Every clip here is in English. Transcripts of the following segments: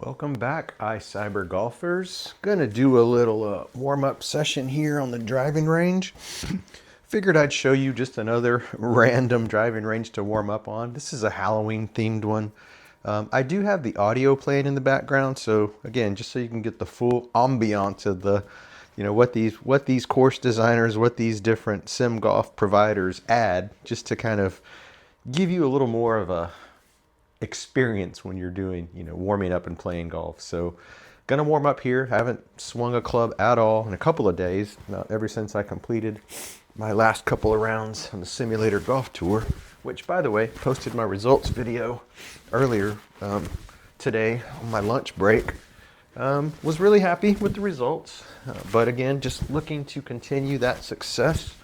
Welcome back, iCyber golfers. Gonna do a little warm-up session here on the driving range. Figured I'd show you just another random driving range to warm up on. This is a Halloween themed one. I do have the audio playing in the background, so again, just so you can get the full ambiance of the, what these course designers, what these different sim golf providers add, just to kind of give you a little more of a experience when you're doing, warming up and playing golf. So gonna warm up here. I haven't swung a club at all in a couple of days, ever since I completed my last couple of rounds on the simulator golf tour, which, by the way, posted my results video earlier today on my lunch break. Was really happy with the results, but again, just looking to continue that success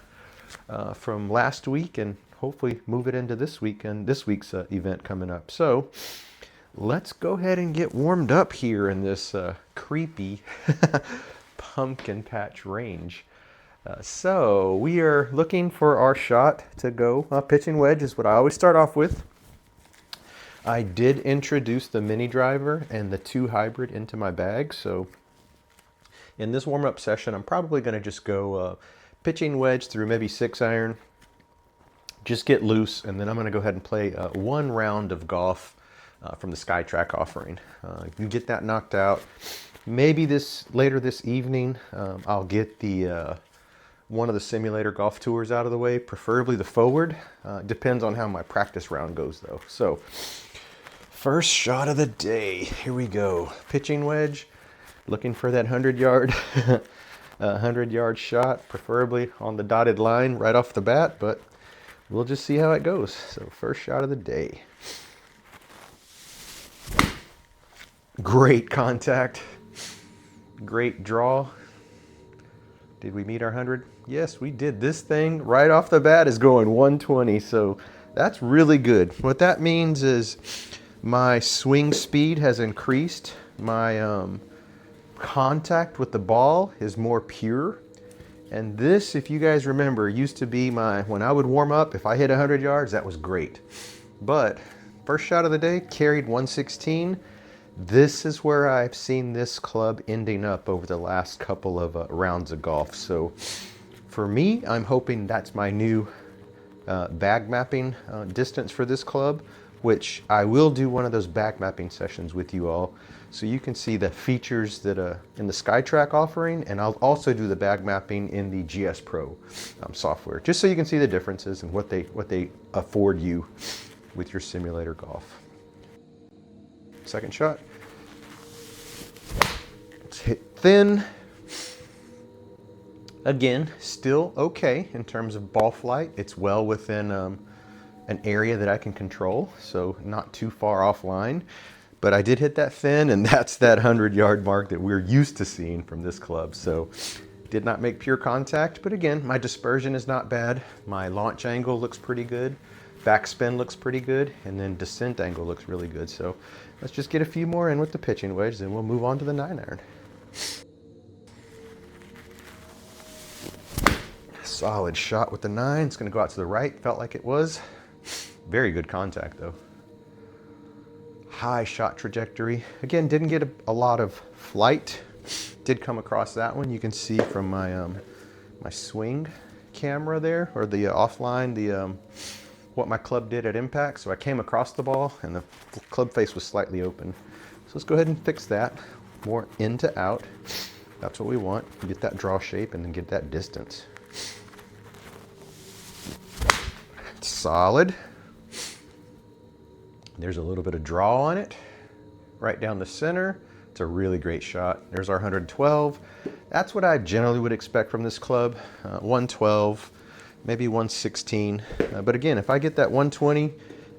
from last week and hopefully move it into this week and this week's event coming up. So let's go ahead and get warmed up here in this creepy pumpkin patch range. So we are looking for our shot to go. Pitching wedge is what I always start off with. I did introduce the mini driver and the 2 hybrid into my bag. So in this warm-up session, I'm probably going to just go pitching wedge through maybe 6-iron. Just get loose, and then I'm going to go ahead and play 1 round of golf from the SkyTrak offering. You can get that knocked out. Maybe later this evening, I'll get the one of the simulator golf tours out of the way, preferably the forward. Depends on how my practice round goes, though. So, first shot of the day. Here we go. Pitching wedge. Looking for that 100-yard, 100-yard shot, preferably on the dotted line right off the bat, but we'll just see how it goes. So first shot of the day. Great contact. Great draw. Did we meet our 100? Yes, we did. This thing right off the bat is going 120. So that's really good. What that means is my swing speed has increased. My contact with the ball is more pure. And this, if you guys remember, used to be when I would warm up, if I hit 100 yards, that was great. But first shot of the day, carried 116. This is where I've seen this club ending up over the last couple of rounds of golf. So for me, I'm hoping that's my new bag mapping distance for this club, which I will do one of those bag mapping sessions with you all, so you can see the features that in the SkyTrak offering, and I'll also do the bag mapping in the GS Pro software, just so you can see the differences and what they afford you with your simulator golf. Second shot. Let's hit thin. Again, still okay in terms of ball flight. It's well within an area that I can control, so not too far offline. But I did hit that thin, and that's that 100-yard mark that we're used to seeing from this club. So did not make pure contact, but again, my dispersion is not bad. My launch angle looks pretty good. Backspin looks pretty good, and then descent angle looks really good. So let's just get a few more in with the pitching wedge, then we'll move on to the 9-iron. Solid shot with the 9. It's going to go out to the right. Felt like it was. Very good contact, though. High shot trajectory. Again, didn't get a lot of flight. Did come across that one. You can see from my my swing camera there, or the offline, what my club did at impact. So I came across the ball, and the club face was slightly open. So let's go ahead and fix that. More in to out. That's what we want. Get that draw shape and then get that distance. Solid. There's a little bit of draw on it, right down the center. It's a really great shot. There's our 112. That's what I generally would expect from this club. 112, maybe 116. But again, if I get that 120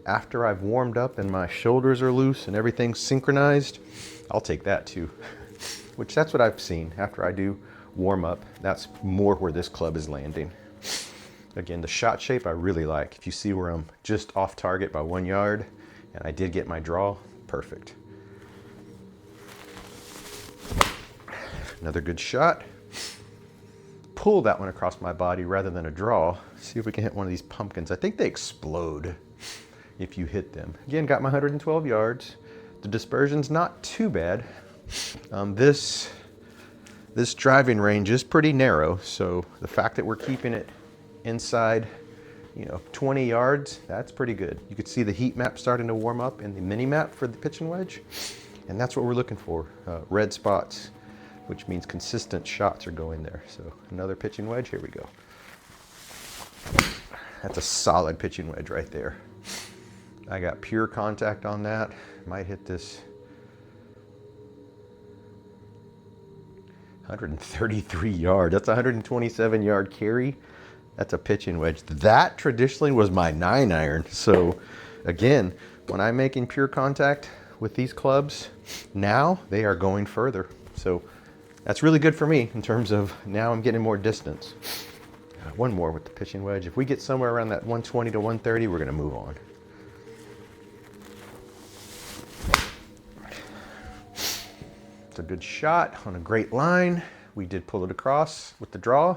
after I've warmed up and my shoulders are loose and everything's synchronized, I'll take that too. Which that's what I've seen after I do warm up. That's more where this club is landing. Again, the shot shape I really like. If you see where I'm just off target by 1 yard, and I did get my draw, perfect. Another good shot. Pull that one across my body rather than a draw. See if we can hit one of these pumpkins. I think they explode if you hit them. Again, got my 112 yards. the dispersion's not too bad. This driving range is pretty narrow, so the fact that we're keeping it inside, 20 yards, that's pretty good. You can see the heat map starting to warm up in the mini map for the pitching wedge, and that's what we're looking for, red spots, which means consistent shots are going there. So another pitching wedge, here we go. That's a solid pitching wedge right there. I got pure contact on that. Might hit this 133 yards. That's a 127 yard carry. That's a pitching wedge. That traditionally was my 9-iron. So again, when I'm making pure contact with these clubs, now they are going further. So that's really good for me in terms of now I'm getting more distance. One more with the pitching wedge. If we get somewhere around that 120 to 130, we're going to move on. It's a good shot on a great line. We did pull it across with the draw.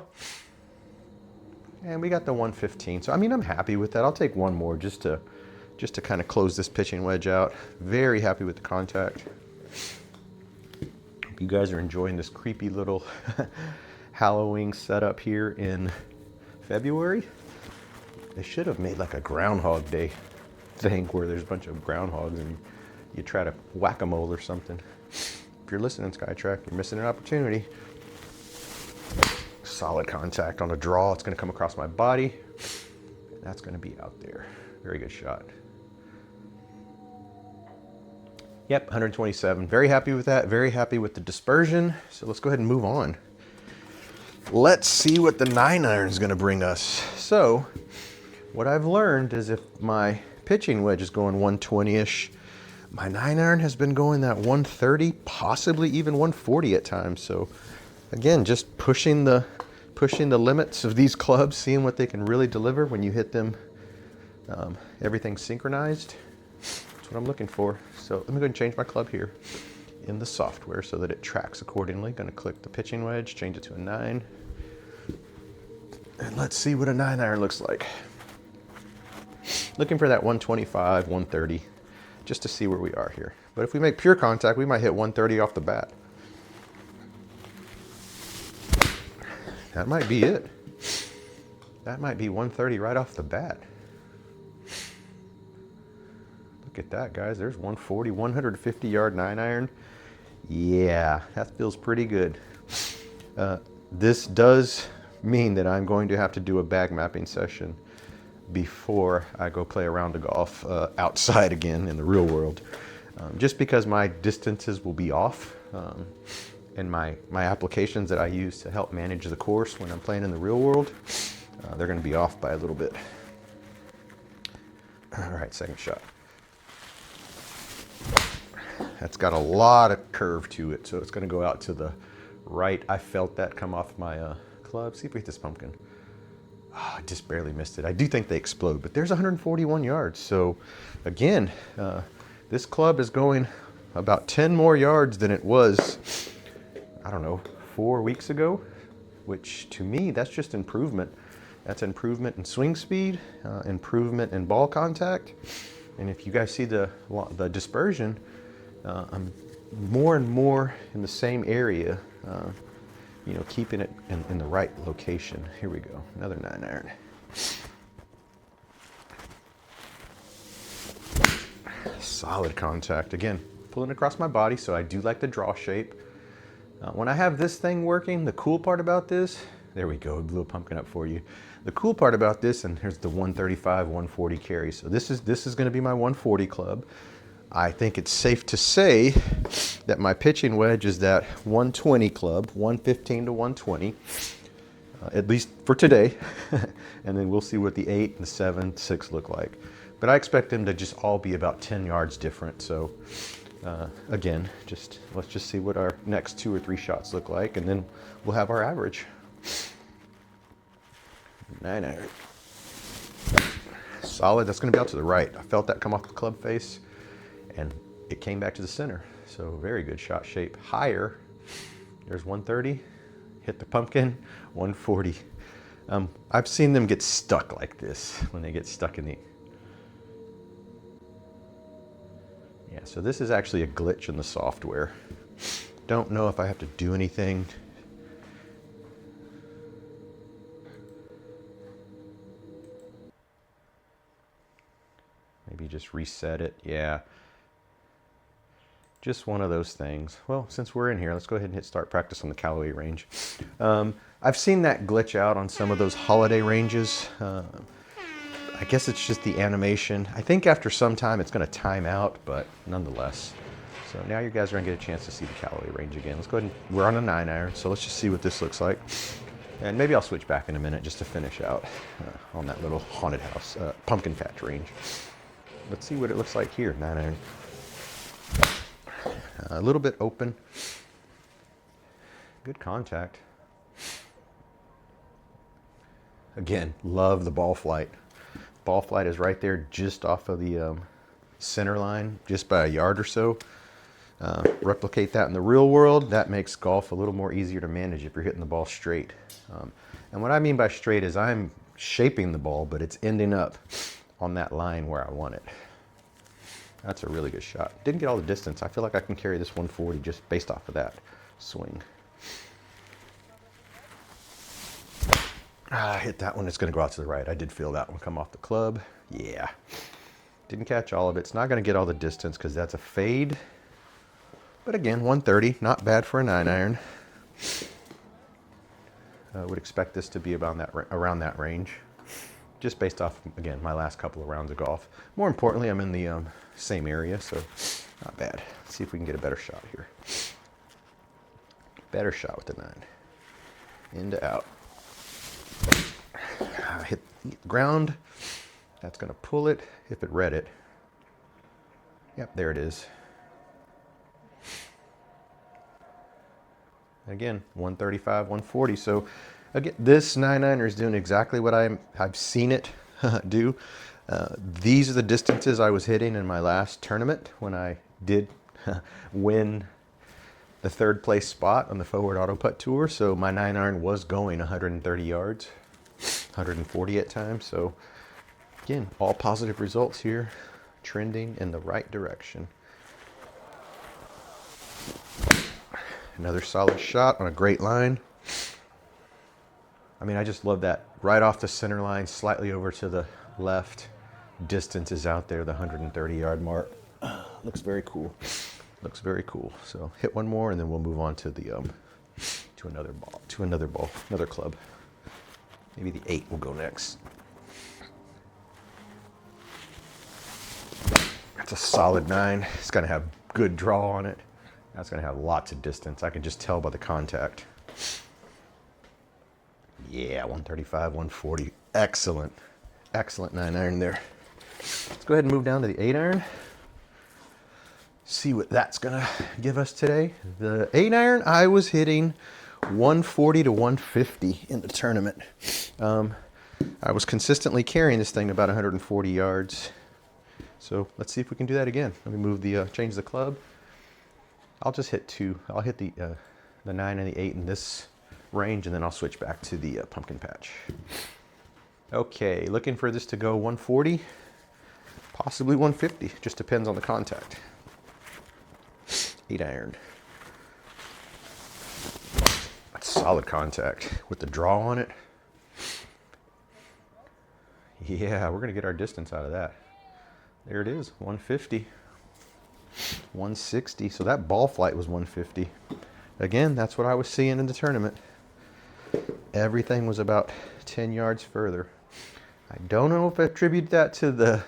And we got the 115. So, I mean, I'm happy with that. I'll take one more just to kind of close this pitching wedge out. Very happy with the contact. Hope you guys are enjoying this creepy little Halloween setup here in February. They should have made like a Groundhog Day thing where there's a bunch of groundhogs and you try to whack-a-mole or something. If you're listening, SkyTrak, you're missing an opportunity. Solid contact on a draw. It's going to come across my body. That's going to be out there. Very good shot. Yep, 127. Very happy with that. Very happy with the dispersion. So let's go ahead and move on. Let's see what the 9-iron is going to bring us. So what I've learned is if my pitching wedge is going 120-ish, my 9-iron has been going that 130, possibly even 140 at times. So again, just pushing the limits of these clubs, seeing what they can really deliver when you hit them, everything's synchronized. That's what I'm looking for. So let me go ahead and change my club here in the software so that it tracks accordingly. Going to click the pitching wedge, change it to a 9. And let's see what a 9-iron looks like. Looking for that 125, 130, just to see where we are here. But if we make pure contact, we might hit 130 off the bat. That might be it. That might be 130 right off the bat. Look at that, guys. There's 140, 150 yard 9-iron. Yeah, that feels pretty good. This does mean that I'm going to have to do a bag mapping session before I go play a round of golf outside again in the real world. Just because my distances will be off. And my applications that I use to help manage the course when I'm playing in the real world, they're going to be off by a little bit. All right, second shot. That's got a lot of curve to it, so it's going to go out to the right. I felt that come off my club. See if we hit this pumpkin. Oh, I just barely missed it. I do think they explode, but there's 141 yards. So again, this club is going about 10 more yards than it was, I don't know, 4 weeks ago, which to me, that's just improvement. That's improvement in swing speed, improvement in ball contact. And if you guys see the dispersion, I'm more and more in the same area, keeping it in the right location. Here we go, another 9-iron. Solid contact. Again, pulling across my body, so I do like the draw shape. When I have this thing working, the cool part about this, there we go, blew a pumpkin up for you. The cool part about this, and here's the 135, 140 carry. So this is going to be my 140 club. I think it's safe to say that my pitching wedge is that 120 club, 115 to 120, at least for today. And then we'll see what the 8, the 7, 6 look like. But I expect them to just all be about 10 yards different. So again, let's just see what our next 2 or 3 shots look like, and then we'll have our average. 9-iron. Solid. That's going to be out to the right. I felt that come off the club face, and it came back to the center. So very good shot shape. Higher. There's 130. Hit the pumpkin. 140. I've seen them get stuck like this when they get stuck in the... Yeah, so this is actually a glitch in the software. Don't know if I have to do anything. Maybe just reset it. Yeah. Just one of those things. Well, since we're in here, let's go ahead and hit start practice on the Callaway range. I've seen that glitch out on some of those holiday ranges. I guess it's just the animation. I think after some time it's going to time out, but nonetheless. So now you guys are going to get a chance to see the Callaway range again. Let's go ahead and, we're on a 9-iron, so let's just see what this looks like. And maybe I'll switch back in a minute just to finish out on that little haunted house, pumpkin patch range. Let's see what it looks like here, 9-iron. A little bit open. Good contact. Again, love the ball flight. Ball flight is right there just off of the center line, just by a yard or so. Replicate that in the real world. That makes golf a little more easier to manage if you're hitting the ball straight. And what I mean by straight is I'm shaping the ball, but it's ending up on that line where I want it. That's a really good shot. Didn't get all the distance. I feel like I can carry this 140 just based off of that swing. I hit that one. It's going to go out to the right. I did feel that one come off the club. Yeah. Didn't catch all of it. It's not going to get all the distance because that's a fade. But again, 130. Not bad for a 9-iron. I would expect this to be around that range. Just based off, again, my last couple of rounds of golf. More importantly, I'm in the same area, so not bad. Let's see if we can get a better shot here. Better shot with the 9. In to out. Hit the ground. That's going to pull it if it read it. Yep, there it is. Again, 135, 140. So again, this 9-iron is doing exactly what I've seen it do. These are the distances I was hitting in my last tournament when I did win the 3rd place spot on the Forward Auto Putt Tour. So my 9-iron was going 130 yards, 140 at times. So again, all positive results here, trending in the right direction. Another solid shot on a great line. I mean, I just love that. Right off the center line, slightly over to the left. Distance is out there, the 130-yard mark. Looks very cool. Looks very cool. So hit one more, and then we'll move on to the to another club. Maybe the 8 will go next. That's a solid 9. It's gonna have good draw on it. That's going to have lots of distance. I can just tell by the contact. Yeah, 135, 140. Excellent. Excellent 9-iron there. Let's go ahead and move down to the 8-iron. See what that's going to give us today. The 8-iron, I was hitting 140 to 150 in the tournament. I was consistently carrying this thing about 140 yards. So let's see if we can do that again. Let me move the, change the club. I'll just hit 2. I'll hit the 9 and the 8 in this range, and then I'll switch back to the pumpkin patch. Okay, looking for this to go 140, possibly 150. Just depends on the contact. 8-iron. That's solid contact with the draw on it. Yeah, we're going to get our distance out of that. There it is, 150. 160, so that ball flight was 150. Again, that's what I was seeing in the tournament. Everything was about 10 yards further. I don't know if I attribute that to the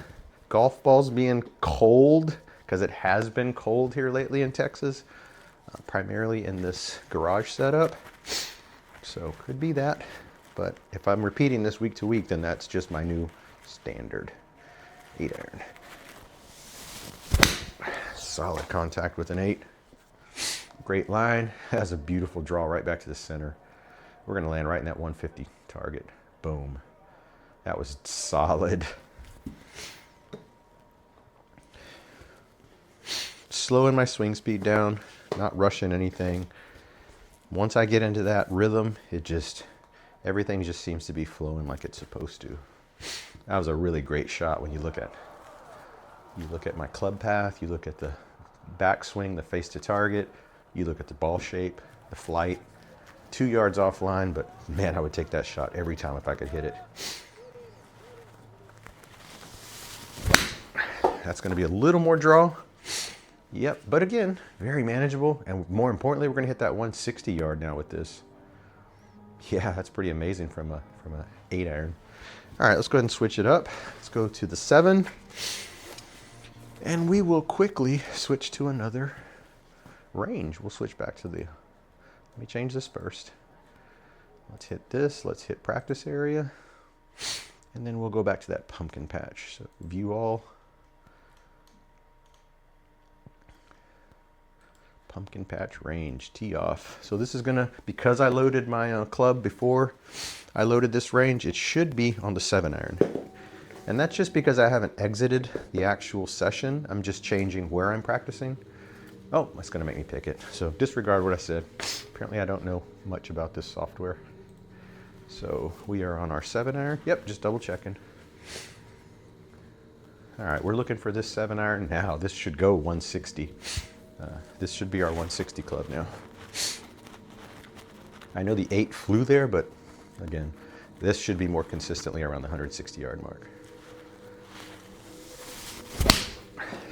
golf balls being cold, because it has been cold here lately in Texas, primarily in this garage setup. So could be that, but if I'm repeating this week to week, then that's just my new standard 8-iron. Solid contact with an 8. Great line. Has a beautiful draw right back to the center. We're going to land right in that 150 target. Boom. That was solid. Slowing my swing speed down, not rushing anything. Once I get into that rhythm, everything just seems to be flowing like it's supposed to. That was a really great shot when you look at You look at my club path, you look at the backswing, the face to target, you look at the ball shape, the flight. 2 yards offline, but man, I would take that shot every time if I could hit it. That's going to be a little more draw. Yep, but again, very manageable, and more importantly, we're going to hit that 160 yard now with this. Yeah, that's pretty amazing from a 8-iron. All right, let's go ahead and switch it up. Let's go to the 7, and we will quickly switch to another range. We'll switch back to the. Let me change this first. Let's hit this. Let's hit practice area, and then we'll go back to that pumpkin patch. So view all. Pumpkin patch range, tee off. So this is gonna, because I loaded my club before I loaded this range, it should be on the 7-iron. And that's just because I haven't exited the actual session. I'm just changing where I'm practicing. Oh, that's gonna make me pick it. So disregard what I said. Apparently I don't know much about this software. So we are on our 7-iron. Yep, just double checking. All right, we're looking for this 7-iron now. This should go 160. This should be our 160 club now. I know the 8 flew there, but again, this should be more consistently around the 160 yard mark.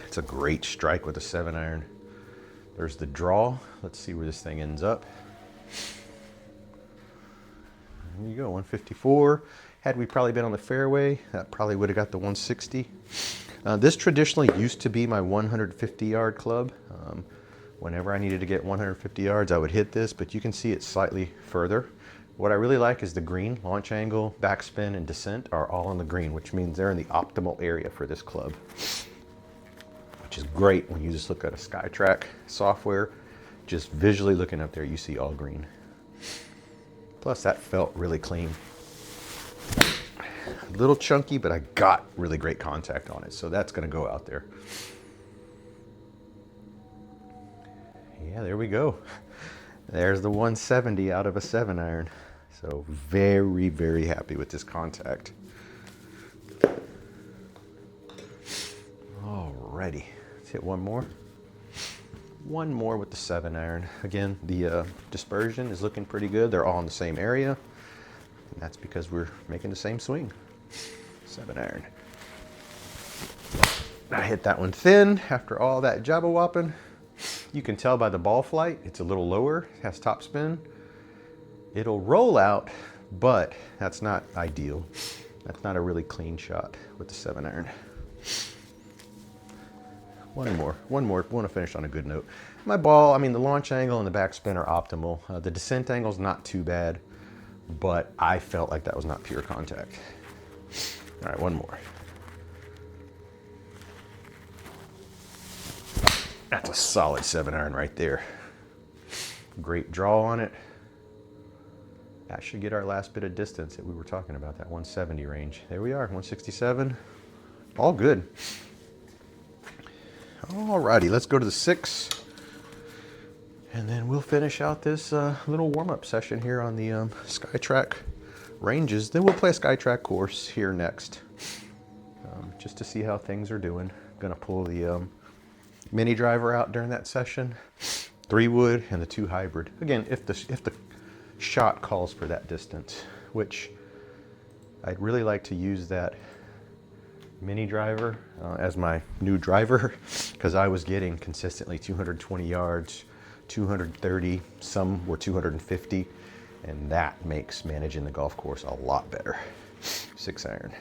It's a great strike with a 7-iron. There's the draw. Let's see where this thing ends up. There you go, 154. Had we probably been on the fairway, that probably would have got the 160. This traditionally used to be my 150 yard club. Whenever I needed to get 150 yards, I would hit this, but you can see it's slightly further. What I really like is the green, launch angle, backspin, and descent are all on the green, which means they're in the optimal area for this club, which is great when you just look at a SkyTrak software. Just visually looking up there, you see all green. Plus, that felt really clean. A little chunky, but I got really great contact on it, so that's going to go out there. Yeah, there we go. There's the 170 out of a 7-iron. So very, very happy with this contact. Alrighty, let's hit one more. One more with the 7-iron. Again, the dispersion is looking pretty good. They're all in the same area. And that's because we're making the same swing. 7-iron. I hit that one thin after all that jabba whopping. You can tell by the ball flight, it's a little lower, it has top spin. It'll roll out, but that's not ideal. That's not a really clean shot with the 7-iron. One more. Want to finish on a good note. My ball, I mean, the launch angle and the backspin are optimal. The descent angle is not too bad, but I felt like that was not pure contact. All right, one more. That's a solid 7-iron right there. Great draw on it. That should get our last bit of distance that we were talking about, that 170 range. There we are, 167. All good. Alrighty, let's go to the 6. And then we'll finish out this little warm-up session here on the SkyTrak ranges. Then we'll play a SkyTrak course here next, just to see how things are doing. Gonna pull the mini driver out during that session, 3-wood and the 2 hybrid. Again, if the shot calls for that distance, which I'd really like to use that mini driver as my new driver, because I was getting consistently 220 yards, 230, some were 250, and that makes managing the golf course a lot better. 6-iron.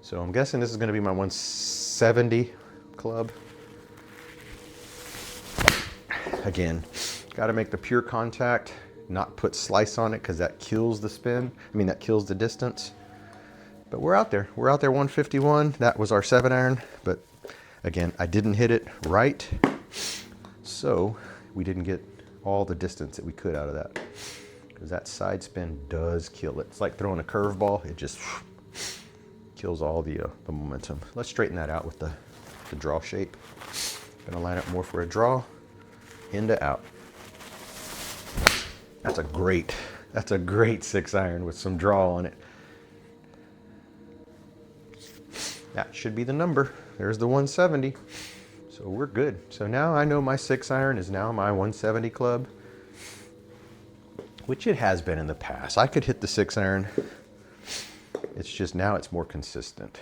So I'm guessing this is going to be my 170 club. Again, got to make the pure contact, not put slice on it, because that kills the spin. I mean, that kills the distance. But we're out there. We're out there 151. That was our 7-iron. But again, I didn't hit it right. So we didn't get all the distance that we could out of that. Because that side spin does kill it. It's like throwing a curveball. It just kills all the momentum. Let's straighten that out with the draw shape. Gonna line up more for a draw. In to out. That's a great 6-iron with some draw on it. That should be the number. there's the 170. So we're good. So now I know my 6-iron is now my 170 club, which it has been in the past. I could hit the 6-iron. It's just now it's more consistent.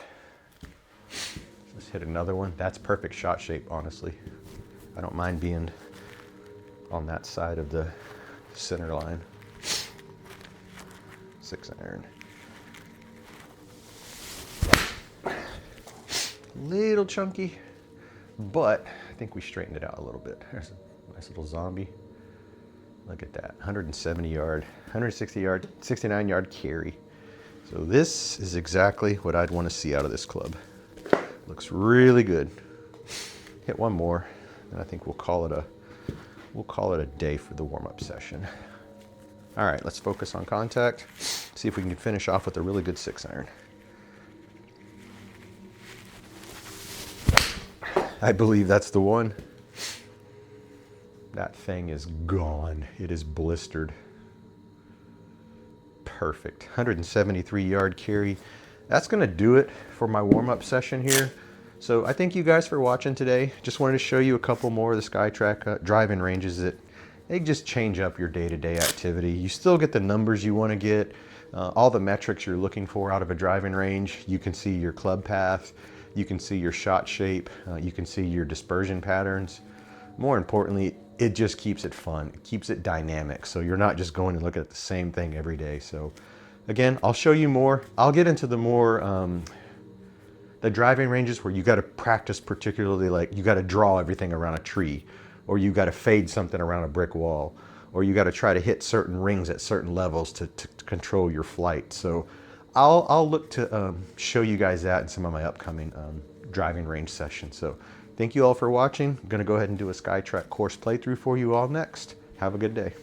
Let's hit another one. That's perfect shot shape, honestly. I don't mind being on that side of the center line. 6-iron. Little chunky, but I think we straightened it out a little bit. There's a nice little zombie. Look at that, 170 yard, 160 yard, 69 yard carry. So this is exactly what I'd want to see out of this club. Looks really good. Hit one more, and I think we'll call it a day for the warm-up session. All right, let's focus on contact. See if we can finish off with a really good 6-iron. I believe that's the one. That thing is gone. It is blistered. Perfect. 173 yard carry. That's going to do it for my warm-up session here. So I thank you guys for watching today. Just wanted to show you a couple more of the SkyTrak driving ranges that they just change up your day-to-day activity. You still get the numbers you want to get, all the metrics you're looking for out of a driving range. You can see your club path. You can see your shot shape, you can see your dispersion patterns. More importantly, it just keeps it fun, it keeps it dynamic, so you're not just going to look at the same thing every day. So again, I'll show you more. I'll get into the more, the driving ranges where you got to practice, particularly like you got to draw everything around a tree, or you got to fade something around a brick wall, or you got to try to hit certain rings at certain levels to control your flight. So I'll look to show you guys that in some of my upcoming driving range sessions. So thank you all for watching. I'm going to go ahead and do a SkyTrak course playthrough for you all next. Have a good day.